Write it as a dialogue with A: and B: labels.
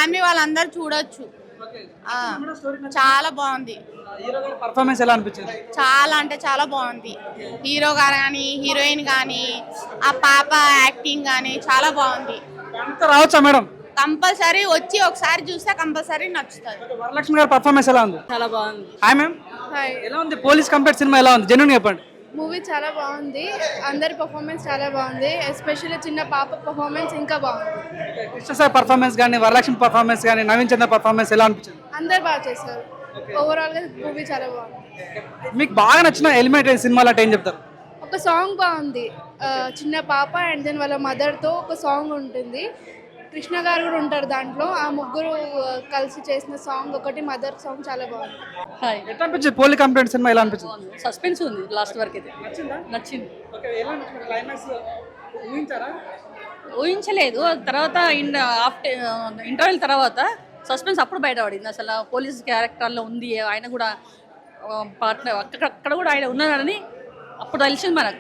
A: Family వాళ్ళందరూ చూడొచ్చు. చాలా బాగుంది.
B: పర్ఫార్మెన్స్ ఎలా అనిపించింది?
A: చాలా అంటే చాలా బాగుంది. హీరో గారు కానీ హీరోయిన్ కానీ ఆ పాప యాక్టింగ్ కానీ చాలా బాగుంది.
B: అంతా రావచ్చా మేడం?
A: కంపల్సరీ వచ్చి ఒకసారి చూస్తే కంపల్సరీ నచ్చుతుంది.
B: వరలక్ష్మి గారి పర్ఫార్మెన్స్ ఎలా ఉంది?
A: చాలా బాగుంది.
B: హాయ్ మ్యామ్, ఎలా ఉంది పోలీస్ కంపేర్ సినిమా ఎలా ఉంది? జెన్యూన్ చెప్పండి.
C: మూవీ చాలా బాగుంది. అందరి పర్ఫార్మెన్స్ చాలా బాగుంది. ఎస్పెషల్లీ చిన్న పాప పర్ఫార్మెన్స్ ఇంకా బాగుంది.
B: కృష్ణ సార్ పర్ఫార్మెన్స్ కానీ, వరలక్ష్మి పర్ఫార్మెన్స్ కానీ, నవీన్ చంద్ర పర్ఫార్మెన్స్ ఎలా అనిపించింది?
C: అందరు బాగా చేశారు. ఓవరాల్ గా మూవీ చాలా బాగుంది.
B: మీకు బాగా నచ్చిన ఎలిమెంట్ సినిమాలో అంటే ఏం చెప్తారు?
C: ఒక సాంగ్ బాగుంది. చిన్న పాప అండ్ దెన్ వాళ్ళ మదర్ తో ఒక సాంగ్ ఉంటుంది. కృష్ణ గారు కూడా ఉంటారు దాంట్లో. ఆ ముగ్గురు కలిసి చేసిన సాంగ్ ఒకటి మదర్ సాంగ్ చాలా బాగుంది.
D: హాయ్,
B: ఎట్లా అనిపించింది పోలీ కంప్లైంట్ సినిమా ఎలా అనిపించింది?
D: సస్పెన్స్ ఉంది లాస్ట్ వరకు అయితే. నచ్చింది. ఊహించలేదు. తర్వాత ఇంటర్వెల్ తర్వాత సస్పెన్స్ అప్పుడు బయటపడింది. అసలు పోలీస్ క్యారెక్టర్లో ఉంది, ఆయన కూడా పార్ట్నర్ అక్కడ కూడా ఆయన ఉన్నాడని అప్పుడు తెలిసింది మనకు.